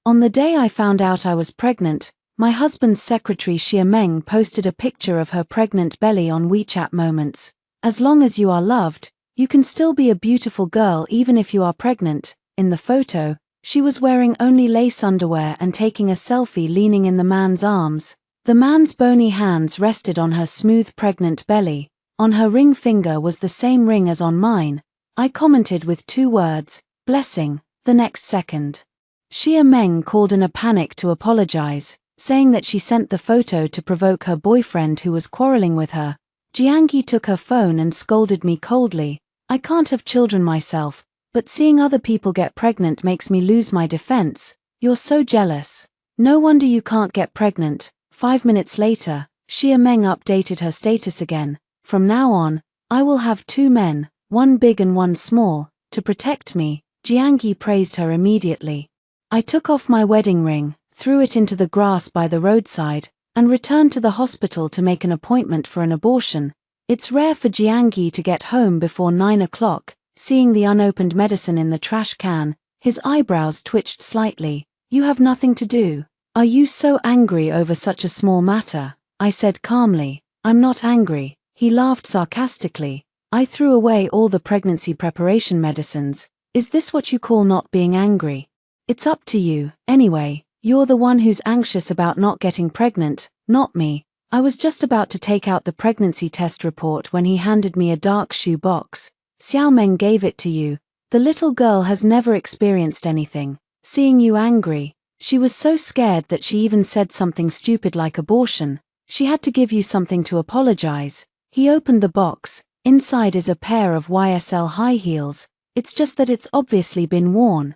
On the day I found out I was pregnant, my husband's secretary Xia Meng posted a picture of her pregnant belly on WeChat Moments. As long as you are loved, you can still be a beautiful girl even if you are pregnant. In the photo, she was wearing only lace underwear and taking a selfie leaning in the man's arms. The man's bony hands rested on her smooth pregnant belly. On her ring finger was the same ring as on mine. I commented with 2 words, blessing, the next second. Xia Meng called in a panic to apologize, saying that she sent the photo to provoke her boyfriend who was quarreling with her. Jiangyi took her phone and scolded me coldly. I can't have children myself, but seeing other people get pregnant makes me lose my defense. You're so jealous. No wonder you can't get pregnant. 5 minutes later, Xia Meng updated her status again. From now on, I will have 2 men, 1 big and 1 small, to protect me. Jiangyi praised her immediately. I took off my wedding ring, threw it into the grass by the roadside, and returned to the hospital to make an appointment for an abortion. It's rare for Jiangyi to get home before 9 o'clock. Seeing the unopened medicine in the trash can, his eyebrows twitched slightly. You have nothing to do. Are you so angry over such a small matter? I said calmly. I'm not angry. He laughed sarcastically. I threw away all the pregnancy preparation medicines. Is this what you call not being angry? It's up to you. Anyway, you're the one who's anxious about not getting pregnant, not me. I was just about to take out the pregnancy test report when he handed me a dark shoe box. Xiao Meng gave it to you. The little girl has never experienced anything. Seeing you angry, she was so scared that she even said something stupid like abortion. She had to give you something to apologize. He opened the box. Inside is a pair of YSL high heels. It's just that it's obviously been worn.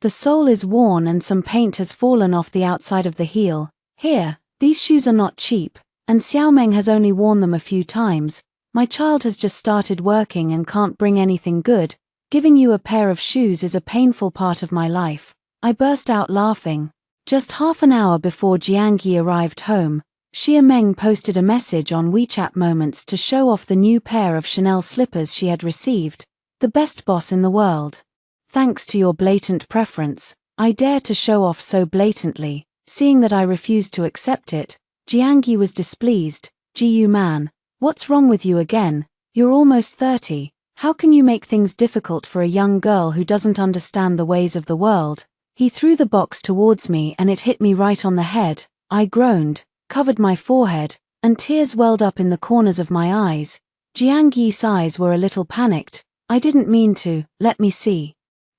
The sole is worn and some paint has fallen off the outside of the heel. Here, these shoes are not cheap, and Xiao Meng has only worn them a few times. My child has just started working and can't bring anything good. Giving you a pair of shoes is a painful part of my life. I burst out laughing. Just half an hour before Jiangyi arrived home, Xia Meng posted a message on WeChat Moments to show off the new pair of Chanel slippers she had received. The best boss in the world. Thanks to your blatant preference, I dare to show off so blatantly. Seeing that I refused to accept it, Jiangyi was displeased. Jiyu man, what's wrong with you again? You're almost 30. How can you make things difficult for a young girl who doesn't understand the ways of the world? He threw the box towards me and it hit me right on the head. I groaned, covered my forehead, and tears welled up in the corners of my eyes. Jiangyi's eyes were a little panicked. I didn't mean to. Let me see.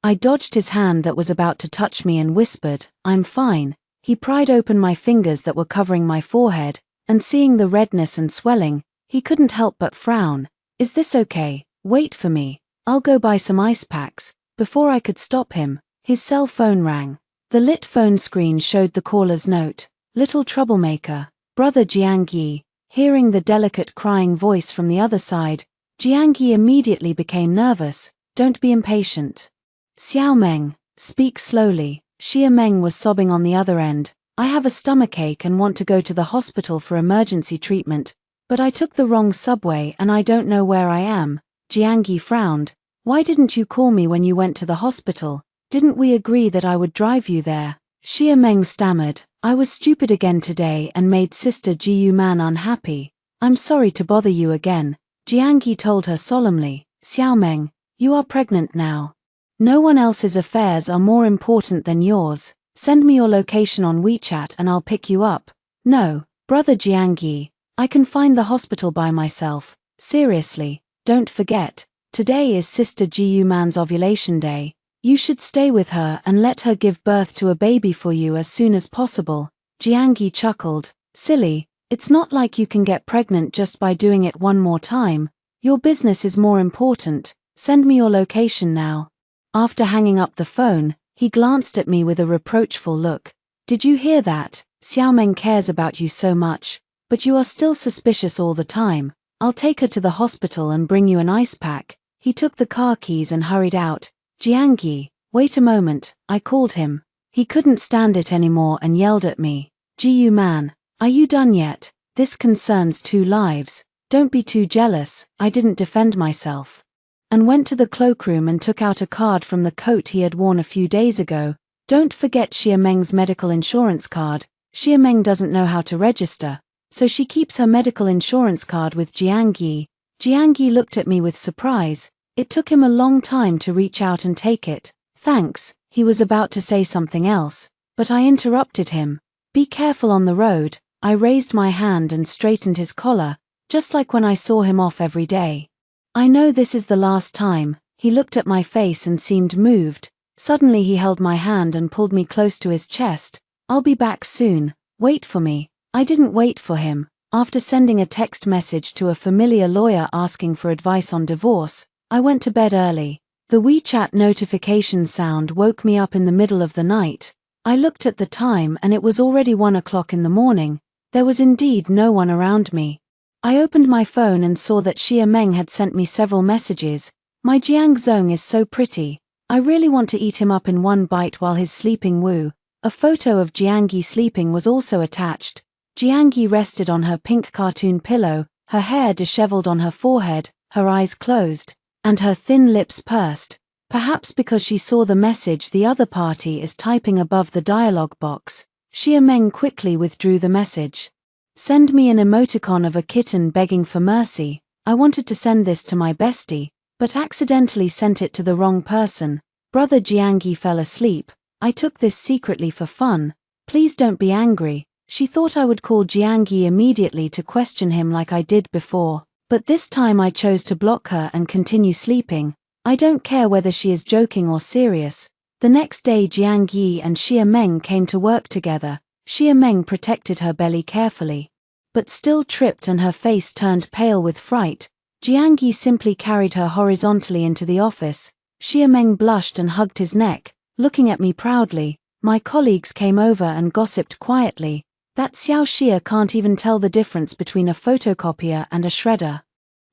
I dodged his hand that was about to touch me and whispered, I'm fine. He pried open my fingers that were covering my forehead, and seeing the redness and swelling, he couldn't help but frown. Is this okay? Wait for me. I'll go buy some ice packs. Before I could stop him, his cell phone rang. The lit phone screen showed the caller's note. Little troublemaker, brother Jiangyi. Hearing the delicate crying voice from the other side, Jiangyi immediately became nervous. Don't be impatient. Xiao Meng, speak slowly. Xia Meng was sobbing on the other end. I have a stomachache and want to go to the hospital for emergency treatment, but I took the wrong subway and I don't know where I am. Jiangyi frowned. Why didn't you call me when you went to the hospital? Didn't we agree that I would drive you there? Xia Meng stammered. I was stupid again today and made Sister Jiyu Man unhappy. I'm sorry to bother you again. Jiangyi told her solemnly. Xiao Meng, you are pregnant now. No one else's affairs are more important than yours. Send me your location on WeChat and I'll pick you up. No, brother Jiangyi, I can find the hospital by myself. Seriously, don't forget, today is Sister Jiyu Man's ovulation day. You should stay with her and let her give birth to a baby for you as soon as possible. Jiangyi chuckled. Silly, it's not like you can get pregnant just by doing it one more time. Your business is more important. Send me your location now. After hanging up the phone, he glanced at me with a reproachful look. Did you hear that? Xiao Meng cares about you so much, but you are still suspicious all the time. I'll take her to the hospital and bring you an ice pack. He took the car keys and hurried out. Jiangyi, wait a moment, I called him. He couldn't stand it anymore and yelled at me. Jiyu man, are you done yet? This concerns 2 lives. Don't be too jealous, I didn't defend myself. And went to the cloakroom and took out a card from the coat he had worn a few days ago. Don't forget Xia Meng's medical insurance card. Xia Meng doesn't know how to register, so she keeps her medical insurance card with Jiang Yi. Jiang Yi looked at me with surprise. It took him a long time to reach out and take it. Thanks, he was about to say something else, but I interrupted him. Be careful on the road. I raised my hand and straightened his collar, just like when I saw him off every day. I know this is the last time. He looked at my face and seemed moved. Suddenly he held my hand and pulled me close to his chest. I'll be back soon. Wait for me. I didn't wait for him. After sending a text message to a familiar lawyer asking for advice on divorce, I went to bed early. The WeChat notification sound woke me up in the middle of the night. I looked at the time and it was already 1 o'clock in the morning. There was indeed no one around me. I opened my phone and saw that Xia Meng had sent me several messages. My Jiang Zong is so pretty. I really want to eat him up in one bite while he's sleeping. Woo. A photo of Jiang Yi sleeping was also attached. Jiang Yi rested on her pink cartoon pillow, her hair disheveled on her forehead, her eyes closed, and her thin lips pursed. Perhaps because she saw the message the other party is typing above the dialogue box, Xia Meng quickly withdrew the message. Send me an emoticon of a kitten begging for mercy. I wanted to send this to my bestie, but accidentally sent it to the wrong person. Brother Jiang Yi fell asleep. I took this secretly for fun. Please don't be angry. She thought I would call Jiang Yi immediately to question him like I did before, but this time I chose to block her and continue sleeping. I don't care whether she is joking or serious. The next day Jiang Yi and Xia Meng came to work together. Xia Meng protected her belly carefully, but still tripped and her face turned pale with fright. Jiang Yi simply carried her horizontally into the office. Xia Meng blushed and hugged his neck, looking at me proudly. My colleagues came over and gossiped quietly. That Xiao Xia can't even tell the difference between a photocopier and a shredder.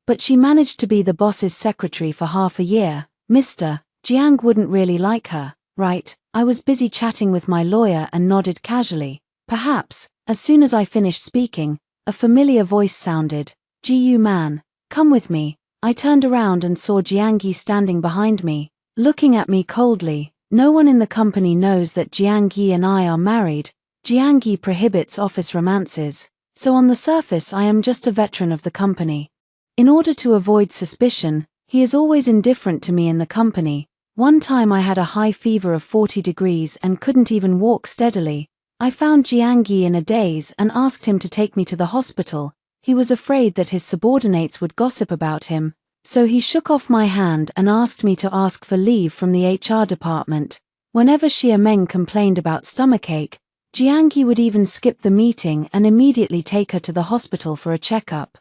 But she managed to be the boss's secretary for half a year. Mr. Jiang wouldn't really like her, right? I was busy chatting with my lawyer and nodded casually. Perhaps. As soon as I finished speaking, a familiar voice sounded. Ji man, come with me. I turned around and saw Jiang Yi standing behind me, looking at me coldly. No one in the company knows that Jiang Yi and I are married. Jiang Yi prohibits office romances, so on the surface I am just a veteran of the company. In order to avoid suspicion, he is always indifferent to me in the company. One time I had a high fever of 40 degrees and couldn't even walk steadily. I found Jiang Yi in a daze and asked him to take me to the hospital. He was afraid that his subordinates would gossip about him, so he shook off my hand and asked me to ask for leave from the HR department. Whenever Xia Meng complained about stomachache, Jiang Yi would even skip the meeting and immediately take her to the hospital for a checkup.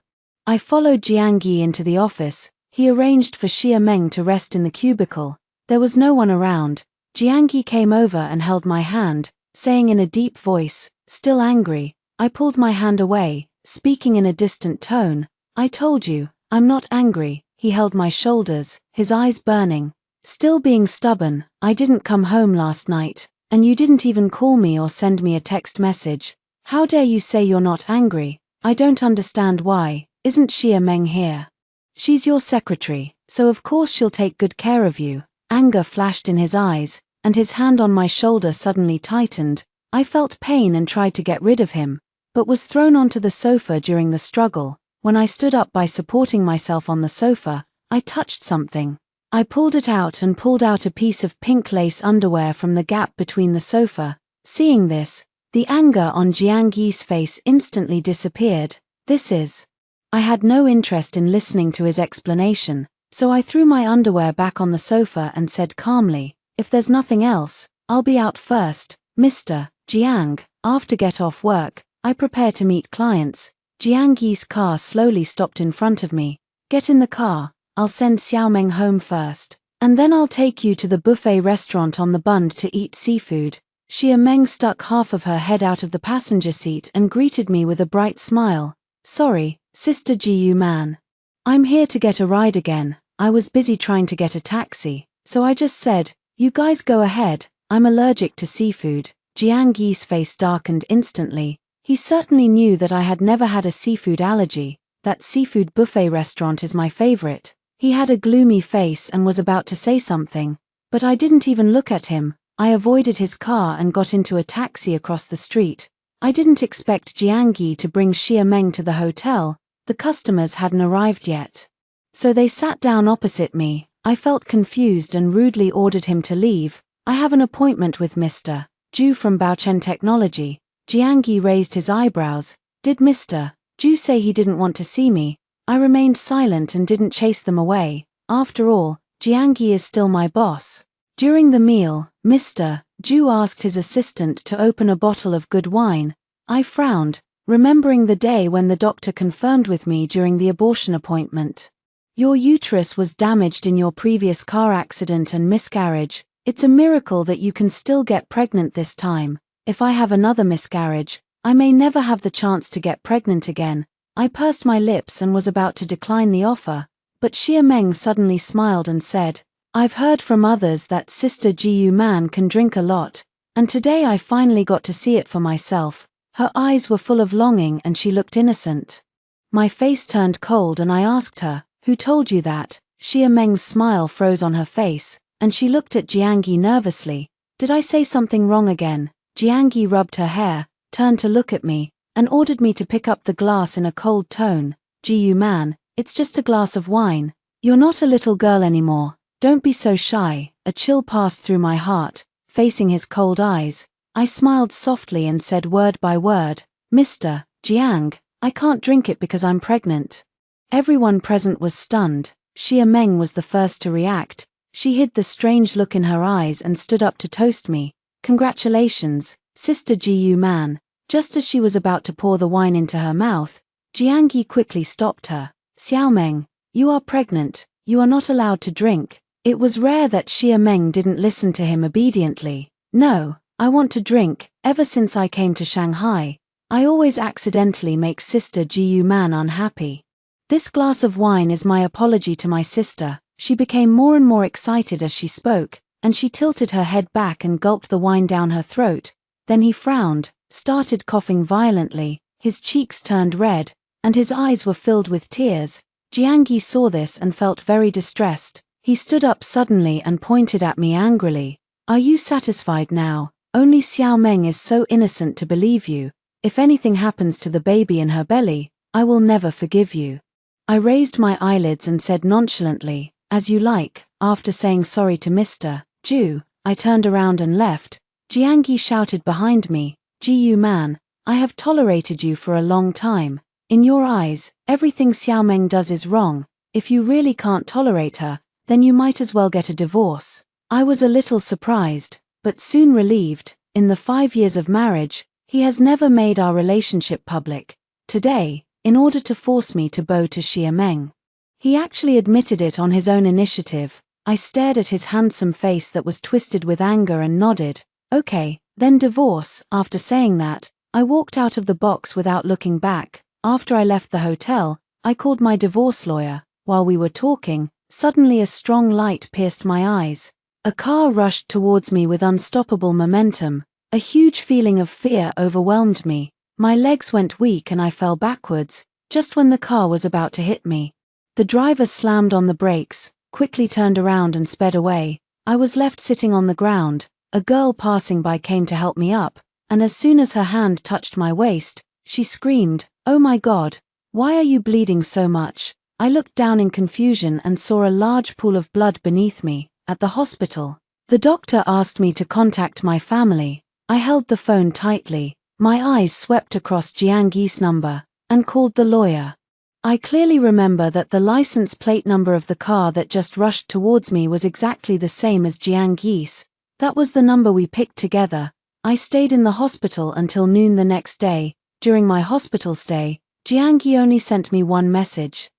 I followed Jiang Yi into the office. He arranged for Xia Meng to rest in the cubicle. There was no one around. Jiang Yi came over and held my hand, saying in a deep voice, still angry. I pulled my hand away, speaking in a distant tone. I told you, I'm not angry. He held my shoulders, his eyes burning. Still being stubborn, I didn't come home last night, and you didn't even call me or send me a text message. How dare you say you're not angry? I don't understand why. Isn't Xia Meng here? She's your secretary, so of course she'll take good care of you. Anger flashed in his eyes, and his hand on my shoulder suddenly tightened. I felt pain and tried to get rid of him, but was thrown onto the sofa during the struggle. When I stood up by supporting myself on the sofa, I touched something. I pulled it out and pulled out a piece of pink lace underwear from the gap between the sofa. Seeing this, the anger on Jiang Yi's face instantly disappeared. This is... I had no interest in listening to his explanation, so I threw my underwear back on the sofa and said calmly, if there's nothing else, I'll be out first. Mr. Jiang, after get off work, I prepare to meet clients. Jiang Yi's car slowly stopped in front of me. Get in the car, I'll send Xiao Meng home first, and then I'll take you to the buffet restaurant on the Bund to eat seafood. Xia Meng stuck half of her head out of the passenger seat and greeted me with a bright smile. Sorry, Sister Ji man. I'm here to get a ride again. I was busy trying to get a taxi, so I just said, you guys go ahead, I'm allergic to seafood. Jiang Yi's face darkened instantly. He certainly knew that I had never had a seafood allergy. That seafood buffet restaurant is my favorite. He had a gloomy face and was about to say something, but I didn't even look at him. I avoided his car and got into a taxi across the street. I didn't expect Jiangyi to bring Xia Meng to the hotel. The customers hadn't arrived yet. So they sat down opposite me. I felt confused and rudely ordered him to leave. I have an appointment with Mr. Zhu from Baochen Technology. Jiangyi raised his eyebrows. Did Mr. Zhu say he didn't want to see me? I remained silent and didn't chase them away. After all, Jiangyi is still my boss. During the meal, Mr. Zhu asked his assistant to open a bottle of good wine. I frowned, remembering the day when the doctor confirmed with me during the abortion appointment. Your uterus was damaged in your previous car accident and miscarriage. It's a miracle that you can still get pregnant this time. If I have another miscarriage, I may never have the chance to get pregnant again. I pursed my lips and was about to decline the offer, but Xia Meng suddenly smiled and said, I've heard from others that Sister Jiyu Man can drink a lot, and today I finally got to see it for myself. Her eyes were full of longing and she looked innocent. My face turned cold and I asked her, who told you that? Xia Meng's smile froze on her face, and she looked at Jiangyi nervously. Did I say something wrong again? Jiangyi rubbed her hair, turned to look at me, and ordered me to pick up the glass in a cold tone. Jiyu Man, it's just a glass of wine. You're not a little girl anymore. Don't be so shy. A chill passed through my heart, facing his cold eyes. I smiled softly and said word by word, Mr. Jiang, I can't drink it because I'm pregnant. Everyone present was stunned. Xia Meng was the first to react. She hid the strange look in her eyes and stood up to toast me. Congratulations, Sister Jiyu Man. Just as she was about to pour the wine into her mouth, Jiangyi quickly stopped her. Xiao Meng, you are pregnant. You are not allowed to drink. It was rare that Xia Meng didn't listen to him obediently. No, I want to drink. Ever since I came to Shanghai, I always accidentally make Sister Jiyu Man unhappy. This glass of wine is my apology to my sister. She became more and more excited as she spoke, and she tilted her head back and gulped the wine down her throat. Then he frowned, started coughing violently, his cheeks turned red, and his eyes were filled with tears. Jiangyi saw this and felt very distressed. He stood up suddenly and pointed at me angrily. Are you satisfied now? Only Xiao Meng is so innocent to believe you. If anything happens to the baby in her belly, I will never forgive you. I raised my eyelids and said nonchalantly, as you like. After saying sorry to Mr. Zhu, I turned around and left. Jiangyi shouted behind me, Jiyu Man, I have tolerated you for a long time. In your eyes, everything Xiao Meng does is wrong. If you really can't tolerate her, then you might as well get a divorce. I was a little surprised, but soon relieved. In the 5 years of marriage, he has never made our relationship public. Today, in order to force me to bow to Xia Meng. He actually admitted it on his own initiative. I stared at his handsome face that was twisted with anger and nodded. Okay, then divorce. After saying that, I walked out of the box without looking back. After I left the hotel, I called my divorce lawyer. While we were talking, suddenly a strong light pierced my eyes. A car rushed towards me with unstoppable momentum. A huge feeling of fear overwhelmed me. My legs went weak and I fell backwards, just when the car was about to hit me. The driver slammed on the brakes, quickly turned around and sped away. I was left sitting on the ground. A girl passing by came to help me up, and as soon as her hand touched my waist, she screamed, "Oh my God, why are you bleeding so much?" I looked down in confusion and saw a large pool of blood beneath me. At the hospital, the doctor asked me to contact my family. I held the phone tightly. My eyes swept across Jiangyi's number, and called the lawyer. I clearly remember that the license plate number of the car that just rushed towards me was exactly the same as Jiangyi's. That was the number we picked together. I stayed in the hospital until noon the next day. During my hospital stay, Jiangyi only sent me one message.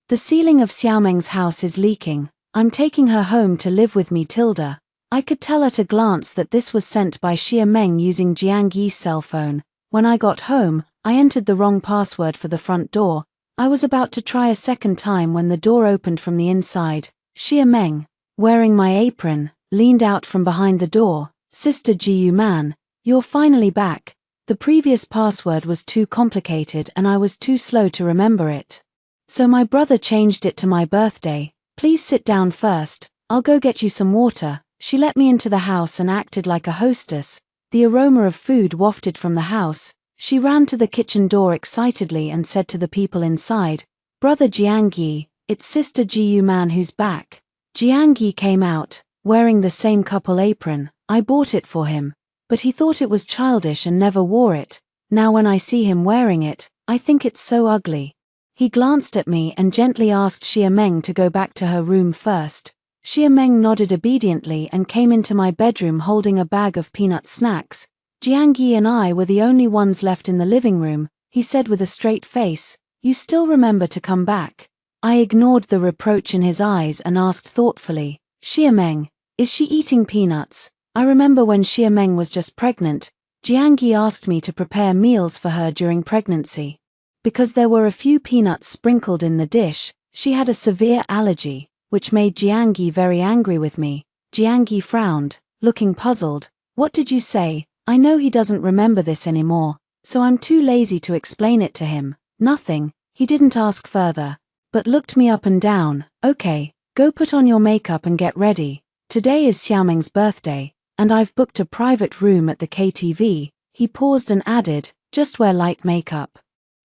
The ceiling of Xiaomeng's house is leaking. I'm taking her home to live with me, Tilda. I could tell at a glance that this was sent by Xia Meng using Jiangyi's cell phone. When I got home, I entered the wrong password for the front door. I was about to try a second time when the door opened from the inside. Xia Meng, wearing my apron, leaned out from behind the door. "Sister Jiyu Man, you're finally back. The previous password was too complicated and I was too slow to remember it. So my brother changed it to my birthday. Please sit down first. I'll go get you some water." She let me into the house and acted like a hostess. The aroma of food wafted from the house. She ran to the kitchen door excitedly and said to the people inside, "Brother Jiangyi, it's Sister Jiu Man who's back." Jiangyi came out, wearing the same couple apron. I bought it for him, but he thought it was childish and never wore it. Now when I see him wearing it, I think it's so ugly. He glanced at me and gently asked Xia Meng to go back to her room first. Xia Meng nodded obediently and came into my bedroom holding a bag of peanut snacks. Jiangyi and I were the only ones left in the living room. He said with a straight face, "You still remember to come back?" I ignored the reproach in his eyes and asked thoughtfully, "Xia Meng, is she eating peanuts?" I remember when Xia Meng was just pregnant, Jiangyi asked me to prepare meals for her during pregnancy. Because there were a few peanuts sprinkled in the dish, she had a severe allergy, which made Jiangyi very angry with me. Jiangyi frowned, looking puzzled. "What did you say?" I know he doesn't remember this anymore, so I'm too lazy to explain it to him. Nothing. He didn't ask further, but looked me up and down. "Okay, go put on your makeup and get ready. Today is Xiaomeng's birthday, and I've booked a private room at the KTV." He paused and added, "Just wear light makeup.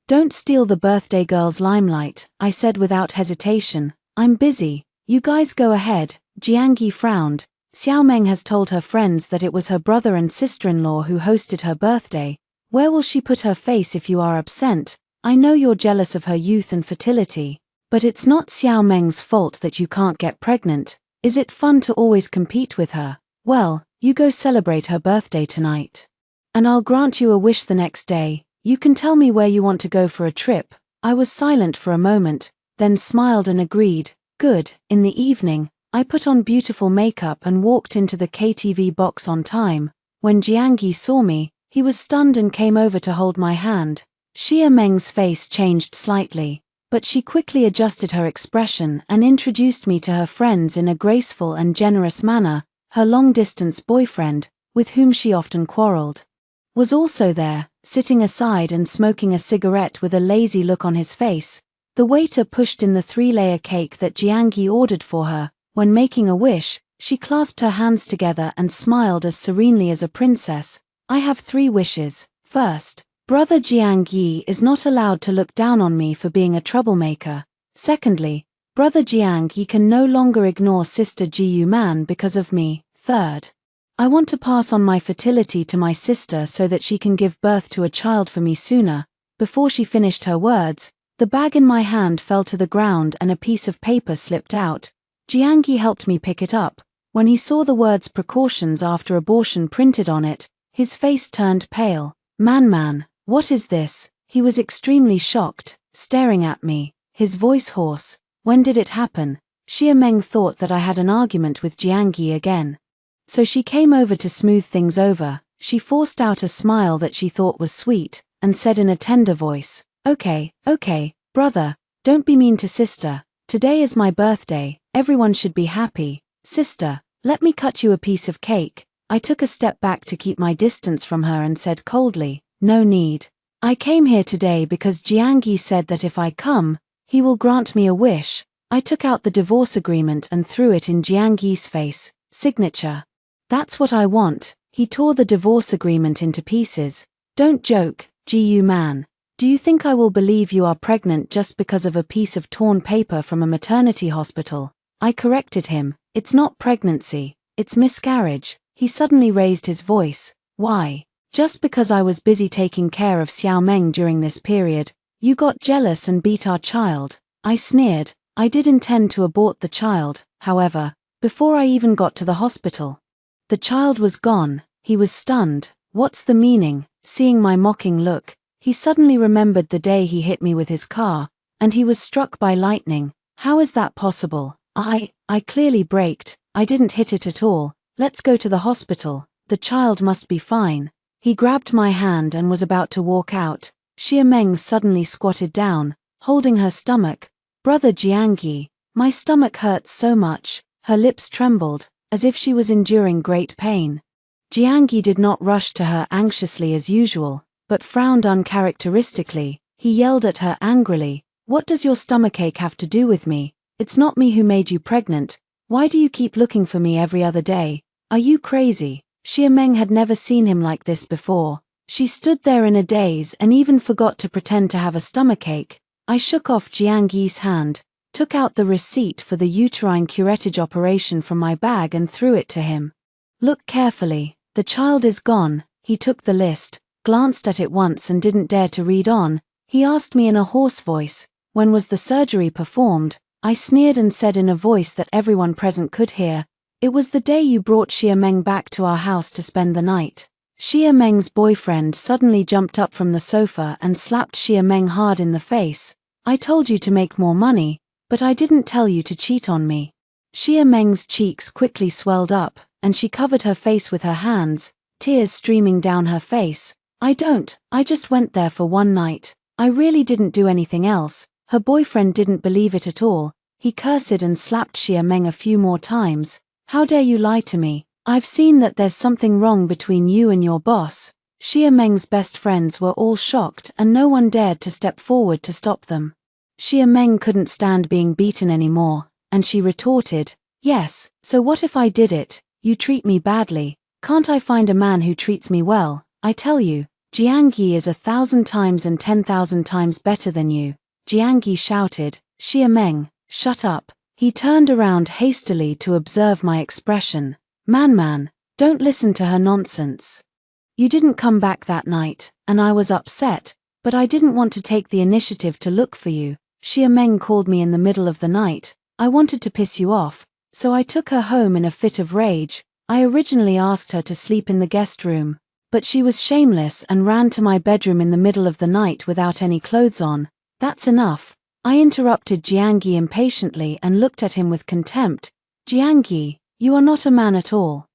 Don't steal the birthday girl's limelight," I said without hesitation. "I'm busy. You guys go ahead." Jiangyi frowned. Xiaomeng has told her friends that it was her brother and sister-in-law who hosted her birthday. Where will she put her face if you are absent? I know you're jealous of her youth and fertility, but it's not Xiaomeng's fault that you can't get pregnant. Is it fun to always compete with her? Well, you go celebrate her birthday tonight. And I'll grant you a wish the next day. You can tell me where you want to go for a trip. I was silent for a moment, then smiled and agreed. Good. In the evening, I put on beautiful makeup and walked into the KTV box on time. When Jiangyi saw me, he was stunned and came over to hold my hand. Xia Meng's face changed slightly, but she quickly adjusted her expression and introduced me to her friends in a graceful and generous manner. Her long-distance boyfriend, with whom she often quarreled, was also there, sitting aside and smoking a cigarette with a lazy look on his face. The waiter pushed in the 3-layer cake that Jiangyi ordered for her. When making a wish, she clasped her hands together and smiled as serenely as a princess. "I have 3 wishes. First, Brother Jiangyi is not allowed to look down on me for being a troublemaker. Secondly, Brother Jiangyi can no longer ignore Sister Jiu Man because of me. Third, I want to pass on my fertility to my sister so that she can give birth to a child for me sooner." Before she finished her words, the bag in my hand fell to the ground and a piece of paper slipped out. Jiangyi helped me pick it up. When he saw the words "precautions after abortion" printed on it, his face turned pale. Man, what is this?" He was extremely shocked, staring at me, his voice hoarse. "When did it happen?" Xia Meng thought that I had an argument with Jiangyi again, so she came over to smooth things over. She forced out a smile that she thought was sweet, and said in a tender voice, Okay, brother, don't be mean to sister. Today is my birthday, everyone should be happy. Sister, let me cut you a piece of cake." I took a step back to keep my distance from her and said coldly, "No need. I came here today because Jiangyi said that if I come, he will grant me a wish." I took out the divorce agreement and threw it in Jiangyi's face. Signature. "That's what I want." He tore the divorce agreement into pieces. "Don't joke, Jiu Man. Do you think I will believe you are pregnant just because of a piece of torn paper from a maternity hospital?" I corrected him. "It's not pregnancy, it's miscarriage." He suddenly raised his voice. "Why? Just because I was busy taking care of Xiaomeng during this period, you got jealous and beat our child." I sneered. I did intend to abort the child, however, before I even got to the hospital. The child was gone. He was stunned. What's the meaning? Seeing my mocking look, he suddenly remembered the day he hit me with his car, and he was struck by lightning. How is that possible? I clearly braked. I didn't hit it at all. Let's go to the hospital. The child must be fine. He grabbed my hand and was about to walk out. Xia Meng suddenly squatted down, holding her stomach. "Brother Jiangyi, my stomach hurts so much." Her lips trembled, as if she was enduring great pain. Jiangyi did not rush to her anxiously as usual, but frowned uncharacteristically. He yelled at her angrily, "What does your stomachache have to do with me? It's not me who made you pregnant. Why do you keep looking for me every other day?" Are you crazy? Xia Meng had never seen him like this before. She stood there in a daze and even forgot to pretend to have a stomachache. I shook off Jiang Yi's hand, took out the receipt for the uterine curettage operation from my bag and threw it to him. Look carefully, the child is gone. He took the list, glanced at it once and didn't dare to read on. He asked me in a hoarse voice, when was the surgery performed? I sneered and said in a voice that everyone present could hear, it was the day you brought Xia Meng back to our house to spend the night. Xia Meng's boyfriend suddenly jumped up from the sofa and slapped Xia Meng hard in the face. I told you to make more money, but I didn't tell you to cheat on me. Xia Meng's cheeks quickly swelled up, and she covered her face with her hands, tears streaming down her face. I just went there for one night. I really didn't do anything else. Her boyfriend didn't believe it at all. He cursed and slapped Xia Meng a few more times. How dare you lie to me? I've seen that there's something wrong between you and your boss. Xia Meng's best friends were all shocked and no one dared to step forward to stop them. Xia Meng couldn't stand being beaten anymore, and she retorted, yes, so what if I did it? You treat me badly. Can't I find a man who treats me well? I tell you, Jiang Yi is 1,000 times and 10,000 times better than you. Jiang Yi shouted, Xia Meng, shut up. He turned around hastily to observe my expression. Man, don't listen to her nonsense. You didn't come back that night, and I was upset, but I didn't want to take the initiative to look for you. Xia Meng called me in the middle of the night. I wanted to piss you off, so I took her home in a fit of rage. I originally asked her to sleep in the guest room, but she was shameless and ran to my bedroom in the middle of the night without any clothes on. That's enough. I interrupted Jiang Yi impatiently and looked at him with contempt. Jiang Yi, you are not a man at all.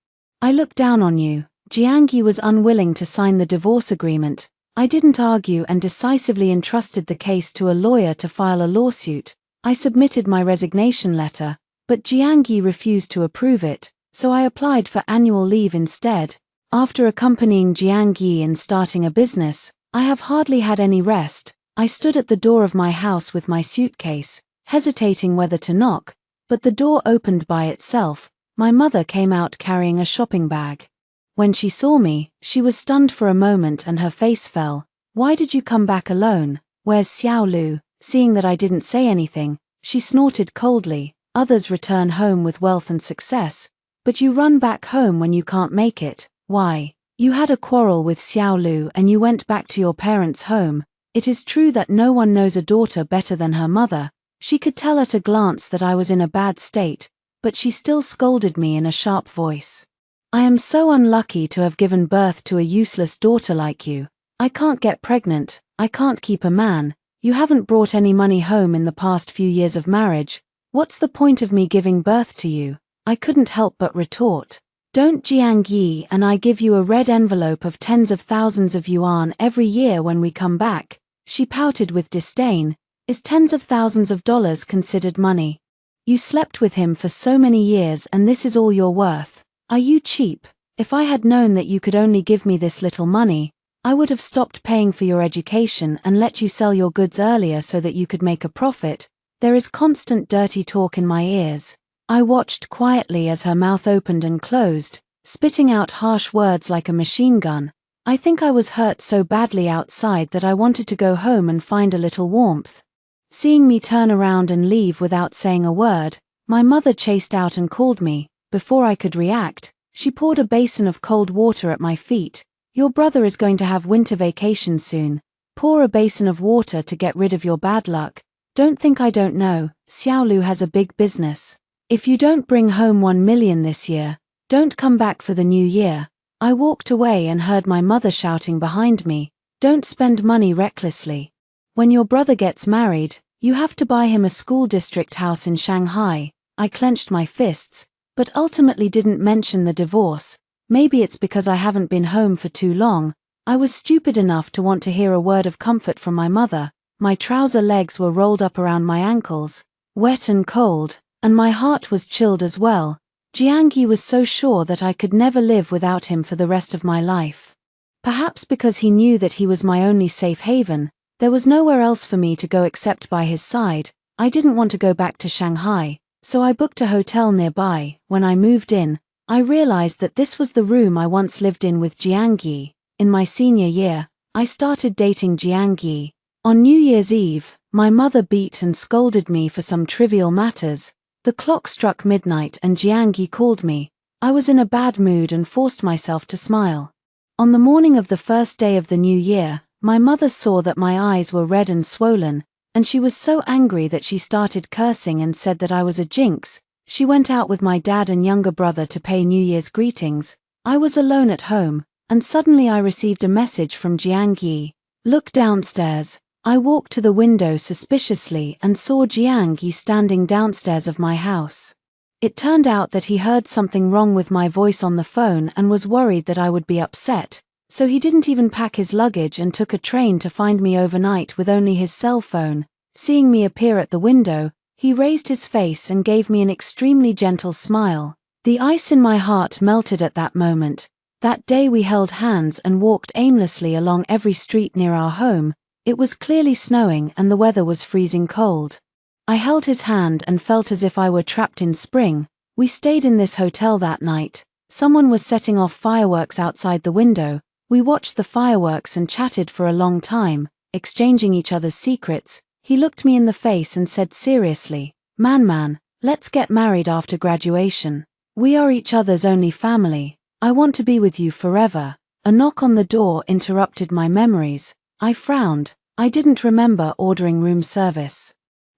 I look down on you. Jiang Yi was unwilling to sign the divorce agreement. I didn't argue and decisively entrusted the case to a lawyer to file a lawsuit. I submitted my resignation letter, but Jiang Yi refused to approve it, so I applied for annual leave instead. After accompanying Jiang Yi in starting a business, I have hardly had any rest. I stood at the door of my house with my suitcase, hesitating whether to knock, but the door opened by itself. My mother came out carrying a shopping bag. When she saw me, she was stunned for a moment and her face fell. Why did you come back alone? Where's Xiao Lu? Seeing that I didn't say anything, she snorted coldly. Others return home with wealth and success, but you run back home when you can't make it. Why? You had a quarrel with Xiao Lu and you went back to your parents' home. It is true that no one knows a daughter better than her mother. She could tell at a glance that I was in a bad state, but she still scolded me in a sharp voice. I am so unlucky to have given birth to a useless daughter like you. I can't get pregnant, I can't keep a man, you haven't brought any money home in the past few years of marriage. What's the point of me giving birth to you? I couldn't help but retort. Don't Jiang Yi and I give you a red envelope of tens of thousands of yuan every year when we come back? She pouted with disdain. Is tens of thousands of dollars considered money? You slept with him for so many years and this is all you're worth. Are you cheap? If I had known that you could only give me this little money, I would have stopped paying for your education and let you sell your goods earlier so that you could make a profit. There is constant dirty talk in my ears. I watched quietly as her mouth opened and closed, spitting out harsh words like a machine gun. I think I was hurt so badly outside that I wanted to go home and find a little warmth. Seeing me turn around and leave without saying a word, my mother chased out and called me. Before I could react, she poured a basin of cold water at my feet. Your brother is going to have winter vacation soon. Pour a basin of water to get rid of your bad luck. Don't think I don't know, Xiaolu has a big business. If you don't bring home 1 million this year, don't come back for the new year. I walked away and heard my mother shouting behind me, don't spend money recklessly. When your brother gets married, you have to buy him a school district house in Shanghai. I clenched my fists, but ultimately didn't mention the divorce. Maybe it's because I haven't been home for too long. I was stupid enough to want to hear a word of comfort from my mother. My trouser legs were rolled up around my ankles, wet and cold, and my heart was chilled as well. Jiang Yi was so sure that I could never live without him for the rest of my life. Perhaps because he knew that he was my only safe haven, there was nowhere else for me to go except by his side. I didn't want to go back to Shanghai, so I booked a hotel nearby. When I moved in, I realized that this was the room I once lived in with Jiangyi. In my senior year, I started dating Jiangyi. On New Year's Eve, my mother beat and scolded me for some trivial matters. The clock struck midnight and Jiangyi called me. I was in a bad mood and forced myself to smile. On the morning of the first day of the new year, my mother saw that my eyes were red and swollen, and she was so angry that she started cursing and said that I was a jinx. She went out with my dad and younger brother to pay New Year's greetings. I was alone at home, and suddenly I received a message from Jiangyi. Look downstairs. I walked to the window suspiciously and saw Jiangyi standing downstairs of my house. It turned out that he heard something wrong with my voice on the phone and was worried that I would be upset, so he didn't even pack his luggage and took a train to find me overnight with only his cell phone. Seeing me appear at the window, he raised his face and gave me an extremely gentle smile. The ice in my heart melted at that moment. That day we held hands and walked aimlessly along every street near our home. It was clearly snowing and the weather was freezing cold. I held his hand and felt as if I were trapped in spring. We stayed in this hotel that night. Someone was setting off fireworks outside the window. We watched the fireworks and chatted for a long time, exchanging each other's secrets. He looked me in the face and said seriously, Man, let's get married after graduation. We are each other's only family. I want to be with you forever. A knock on the door interrupted my memories. I frowned. I didn't remember ordering room service.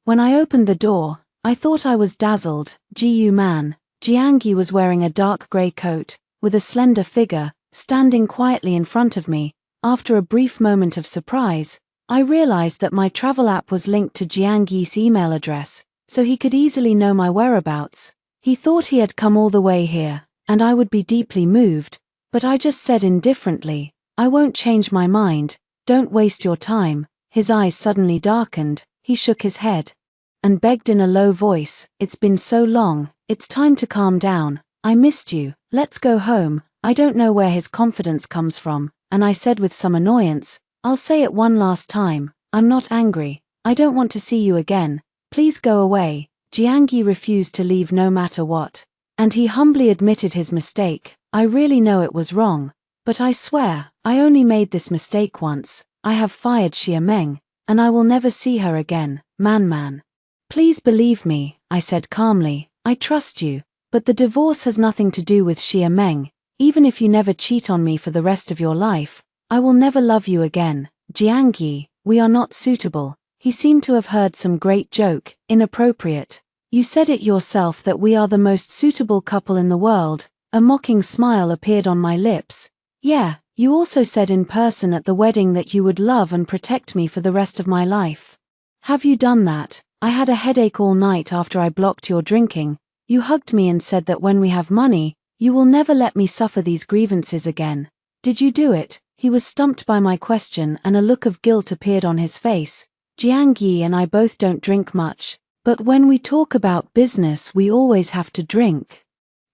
When I opened the door, I thought I was dazzled. Gu man. Jiangyi was wearing a dark grey coat, with a slender figure, standing quietly in front of me. After a brief moment of surprise, I realized that my travel app was linked to Jiangyi's email address, so he could easily know my whereabouts. He thought he had come all the way here, and I would be deeply moved, but I just said indifferently, I won't change my mind. Don't waste your time. His eyes suddenly darkened, he shook his head, and begged in a low voice, It's been so long, it's time to calm down. I missed you, let's go home. I don't know where his confidence comes from, and I said with some annoyance, I'll say it one last time, I'm not angry. I don't want to see you again. Please go away. Jiangyi refused to leave no matter what, and he humbly admitted his mistake. I really know it was wrong. But I swear, I only made this mistake once. I have fired Xia Meng, and I will never see her again. Man. Please believe me, I said calmly. I trust you, but the divorce has nothing to do with Xia Meng. Even if you never cheat on me for the rest of your life, I will never love you again. Jiangyi, we are not suitable. He seemed to have heard some great joke, inappropriate. You said it yourself that we are the most suitable couple in the world. A mocking smile appeared on my lips. Yeah, you also said in person at the wedding that you would love and protect me for the rest of my life. Have you done that? I had a headache all night after I blocked your drinking. You hugged me and said that when we have money, you will never let me suffer these grievances again. Did you do it? He was stumped by my question and a look of guilt appeared on his face. Jiangyi and I both don't drink much, but when we talk about business we always have to drink.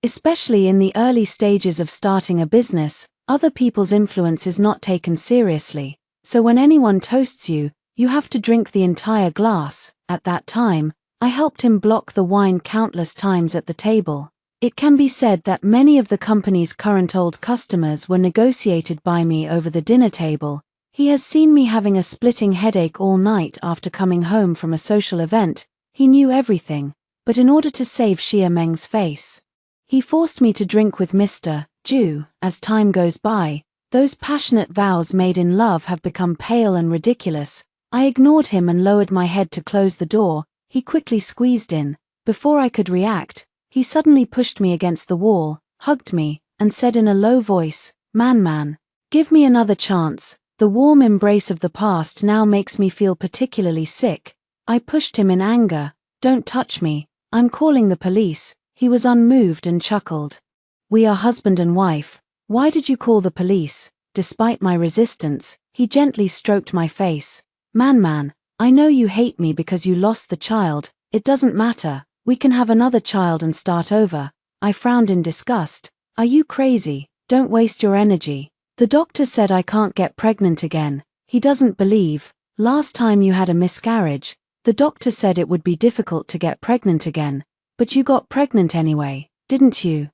Especially in the early stages of starting a business. Other people's influence is not taken seriously, so when anyone toasts you, you have to drink the entire glass. At that time, I helped him block the wine countless times at the table. It can be said that many of the company's current old customers were negotiated by me over the dinner table. He has seen me having a splitting headache all night after coming home from a social event. He knew everything, but in order to save Xia Meng's face, he forced me to drink with Mr. Ju. As time goes by, those passionate vows made in love have become pale and ridiculous. I ignored him and lowered my head to close the door. He quickly squeezed in. Before I could react, he suddenly pushed me against the wall, hugged me, and said in a low voice, Man, give me another chance. The warm embrace of the past now makes me feel particularly sick. I pushed him in anger. Don't touch me. I'm calling the police. He was unmoved and chuckled. We are husband and wife. Why did you call the police? Despite my resistance, he gently stroked my face. Man, I know you hate me because you lost the child. It doesn't matter. We can have another child and start over. I frowned in disgust. Are you crazy? Don't waste your energy. The doctor said I can't get pregnant again. He doesn't believe. Last time you had a miscarriage, the doctor said it would be difficult to get pregnant again. But you got pregnant anyway, didn't you?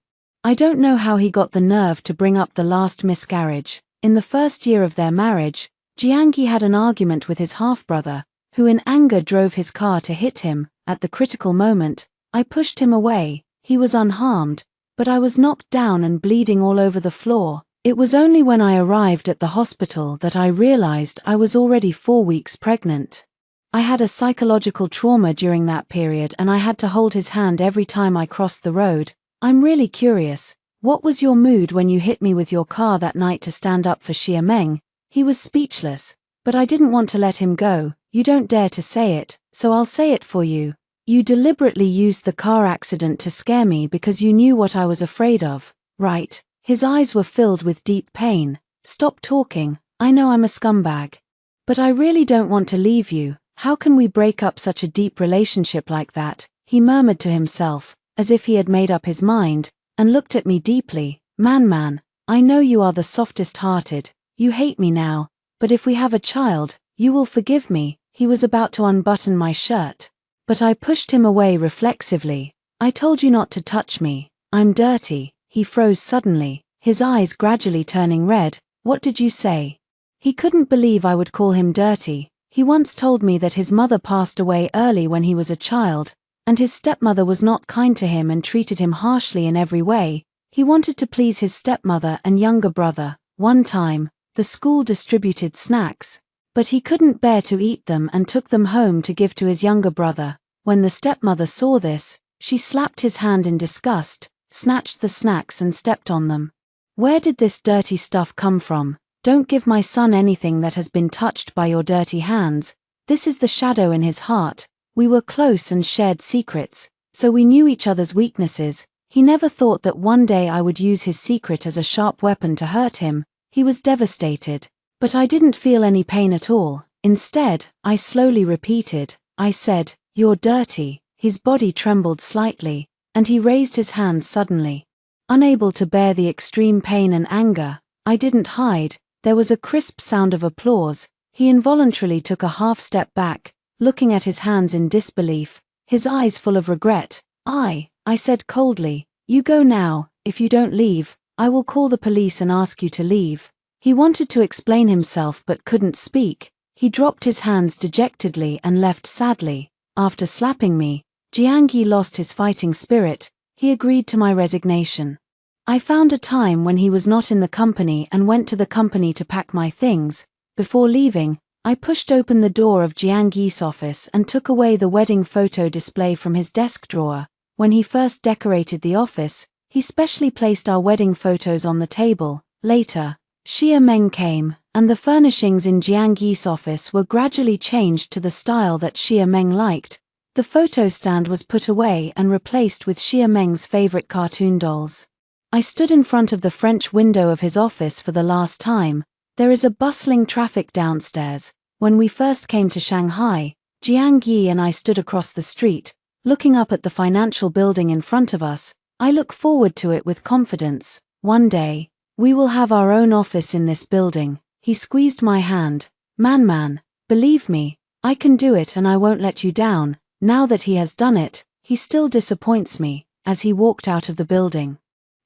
I don't know how he got the nerve to bring up the last miscarriage. In the first year of their marriage, Jiangyi had an argument with his half-brother, who in anger drove his car to hit him. At the critical moment, I pushed him away. He was unharmed, but I was knocked down and bleeding all over the floor. It was only when I arrived at the hospital that I realized I was already 4 weeks pregnant. I had a psychological trauma during that period and I had to hold his hand every time I crossed the road. I'm really curious, what was your mood when you hit me with your car that night to stand up for Xia Meng? He was speechless, but I didn't want to let him go. You don't dare to say it, so I'll say it for you. You deliberately used the car accident to scare me because you knew what I was afraid of, right? His eyes were filled with deep pain. Stop talking, I know I'm a scumbag. But I really don't want to leave you. How can we break up such a deep relationship like that? He murmured to himself, as if he had made up his mind, and looked at me deeply. Man, I know you are the softest-hearted. You hate me now, but if we have a child, you will forgive me. He was about to unbutton my shirt, but I pushed him away reflexively. I told you not to touch me. I'm dirty. He froze suddenly, his eyes gradually turning red. What did you say? He couldn't believe I would call him dirty. He once told me that his mother passed away early when he was a child, and his stepmother was not kind to him and treated him harshly in every way. He wanted to please his stepmother and younger brother. One time, the school distributed snacks, but he couldn't bear to eat them and took them home to give to his younger brother. When the stepmother saw this, she slapped his hand in disgust, snatched the snacks and stepped on them. Where did this dirty stuff come from? Don't give my son anything that has been touched by your dirty hands. This is the shadow in his heart. We were close and shared secrets, so we knew each other's weaknesses. He never thought that one day I would use his secret as a sharp weapon to hurt him. He was devastated, but I didn't feel any pain at all. Instead, I slowly repeated. I said, "You're dirty." His body trembled slightly, and he raised his hands suddenly. Unable to bear the extreme pain and anger, I didn't hide. There was a crisp sound of applause. He involuntarily took a half step back, looking at his hands in disbelief, his eyes full of regret. I said coldly, "You go now. If you don't leave, I will call the police and ask you to leave." He wanted to explain himself but couldn't speak. He dropped his hands dejectedly and left sadly. After slapping me, Jiangyi lost his fighting spirit. He agreed to my resignation. I found a time when he was not in the company and went to the company to pack my things. Before leaving, I pushed open the door of Jiangyi's office and took away the wedding photo display from his desk drawer. When he first decorated the office, he specially placed our wedding photos on the table. Later, Xia Meng came, and the furnishings in Jiangyi's office were gradually changed to the style that Xia Meng liked. The photo stand was put away and replaced with Xia Meng's favorite cartoon dolls. I stood in front of the French window of his office for the last time. There is a bustling traffic downstairs. When we first came to Shanghai, Jiangyi and I stood across the street, looking up at the financial building in front of us. I look forward to it with confidence. One day, we will have our own office in this building. He squeezed my hand. Man, believe me, I can do it and I won't let you down. Now that he has done it, he still disappoints me. As he walked out of the building,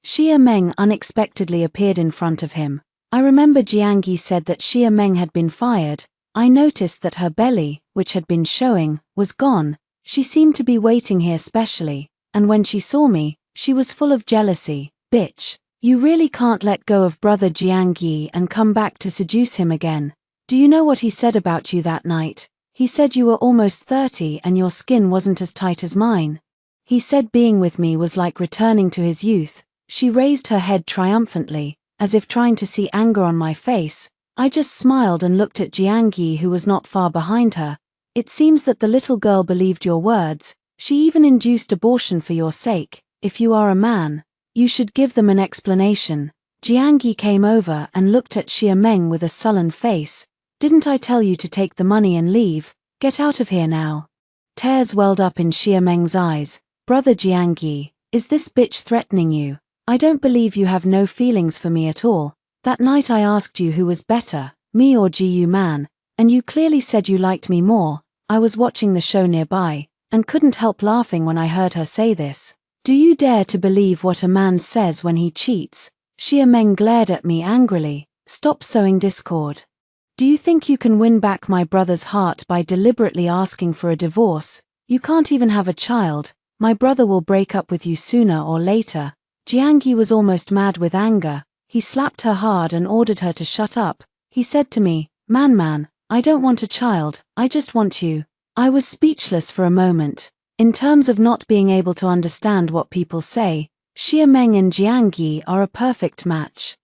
Xia Meng unexpectedly appeared in front of him. I remember Jiangyi said that Xia Meng had been fired. I noticed that her belly, which had been showing, was gone. She seemed to be waiting here specially, and when she saw me, she was full of jealousy. Bitch, you really can't let go of brother Jiangyi and come back to seduce him again. Do you know what he said about you that night? He said you were almost 30 and your skin wasn't as tight as mine. He said being with me was like returning to his youth. She raised her head triumphantly, as if trying to see anger on my face. I just smiled and looked at Jiangyi, who was not far behind her. It seems that the little girl believed your words. She even induced abortion for your sake. If you are a man, you should give them an explanation. Jiangyi came over and looked at Xia Meng with a sullen face. Didn't I tell you to take the money and leave? Get out of here now. Tears welled up in Xia Meng's eyes. Brother Jiangyi, is this bitch threatening you? I don't believe you have no feelings for me at all. That night I asked you who was better, me or Gu Man, and you clearly said you liked me more. I was watching the show nearby, and couldn't help laughing when I heard her say this. Do you dare to believe what a man says when he cheats? Xia Meng glared at me angrily. Stop sowing discord. Do you think you can win back my brother's heart by deliberately asking for a divorce? You can't even have a child. My brother will break up with you sooner or later. Jiangyi was almost mad with anger. He slapped her hard and ordered her to shut up. He said to me, Man, I don't want a child, I just want you. I was speechless for a moment. In terms of not being able to understand what people say, Xia Meng and Jiangyi are a perfect match.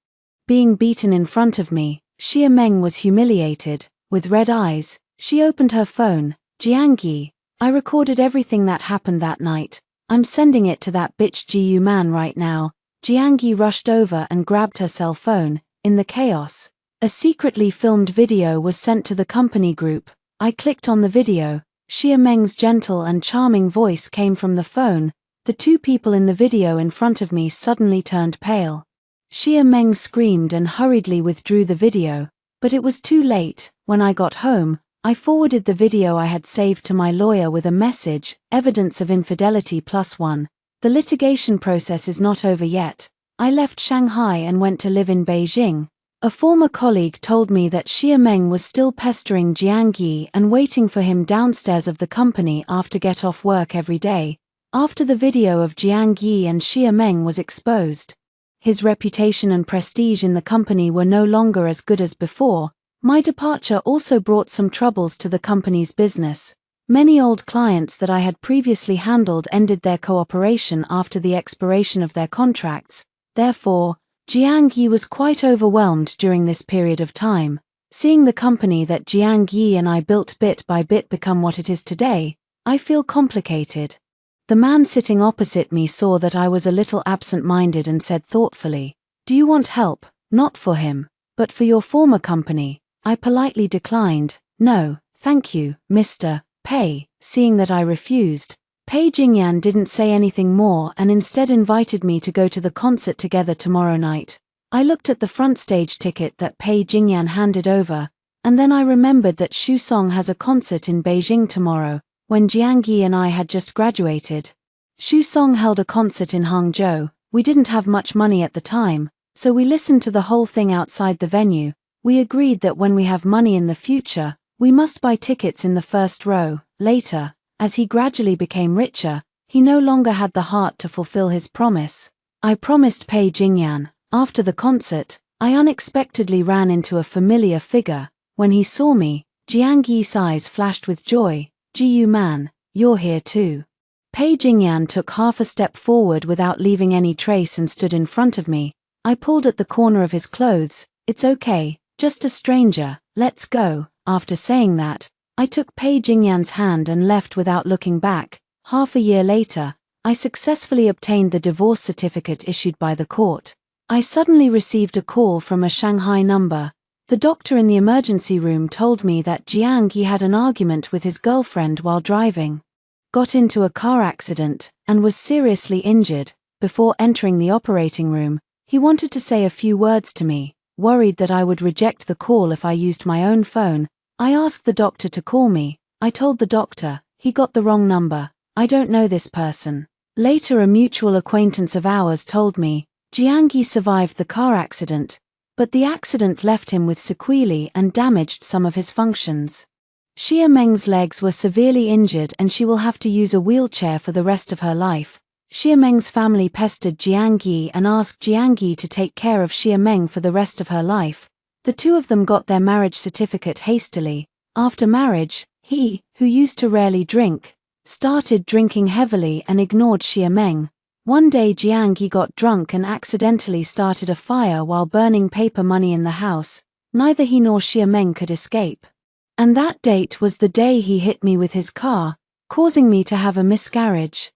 Being beaten in front of me, Xia Meng was humiliated. With red eyes, she opened her phone. Jiangyi, I recorded everything that happened that night. I'm sending it to that bitch Gu man right now. Jiangyi rushed over and grabbed her cell phone. In the chaos, a secretly filmed video was sent to the company group. I clicked on the video. Xia Meng's gentle and charming voice came from the phone. The two people in the video in front of me suddenly turned pale. Xia Meng screamed and hurriedly withdrew the video, but it was too late. When I got home, I forwarded the video I had saved to my lawyer with a message, evidence of infidelity +1. The litigation process is not over yet. I left Shanghai and went to live in Beijing. A former colleague told me that Xia Meng was still pestering Jiangyi and waiting for him downstairs of the company after get off work every day. After the video of Jiangyi and Xia Meng was exposed, his reputation and prestige in the company were no longer as good as before. My departure also brought some troubles to the company's business. Many old clients that I had previously handled ended their cooperation after the expiration of their contracts. Therefore, Jiangyi was quite overwhelmed during this period of time. Seeing the company that Jiangyi and I built bit by bit become what it is today, I feel complicated. The man sitting opposite me saw that I was a little absent-minded and said thoughtfully, "Do you want help? Not for him, but for your former company." I politely declined. "No, thank you, Mr. Pei." Seeing that I refused, Pei Jingyan didn't say anything more and instead invited me to go to the concert together tomorrow night. I looked at the front stage ticket that Pei Jingyan handed over, and then I remembered that Xu Song has a concert in Beijing tomorrow, when Jiangyi and I had just graduated. Xu Song held a concert in Hangzhou. We didn't have much money at the time, so we listened to the whole thing outside the venue. We agreed that when we have money in the future, we must buy tickets in the first row. Later, as he gradually became richer, he no longer had the heart to fulfill his promise. I promised Pei Jingyan. After the concert, I unexpectedly ran into a familiar figure. When he saw me, Jiangyi's eyes flashed with joy. "Jiu man, you're here too." Pei Jingyan took half a step forward without leaving any trace and stood in front of me. I pulled at the corner of his clothes. "It's okay, just a stranger, let's go." After saying that, I took Pei Jingyan's hand and left without looking back. Half a year later, I successfully obtained the divorce certificate issued by the court. I suddenly received a call from a Shanghai number. The doctor in the emergency room told me that Jiangyi had an argument with his girlfriend while driving, got into a car accident, and was seriously injured. Before entering the operating room, he wanted to say a few words to me. Worried that I would reject the call if I used my own phone, I asked the doctor to call me. I told the doctor, he got the wrong number. I don't know this person. Later, a mutual acquaintance of ours told me, Jiangyi survived the car accident, but the accident left him with sequelae and damaged some of his functions. Xia Meng's legs were severely injured and she will have to use a wheelchair for the rest of her life. Xia Meng's family pestered Jiangyi and asked Jiangyi to take care of Xia Meng for the rest of her life. The two of them got their marriage certificate hastily. After marriage, he, who used to rarely drink, started drinking heavily and ignored Xia Meng. One day Jiangyi got drunk and accidentally started a fire while burning paper money in the house. Neither he nor Xia Meng could escape. And that date was the day he hit me with his car, causing me to have a miscarriage.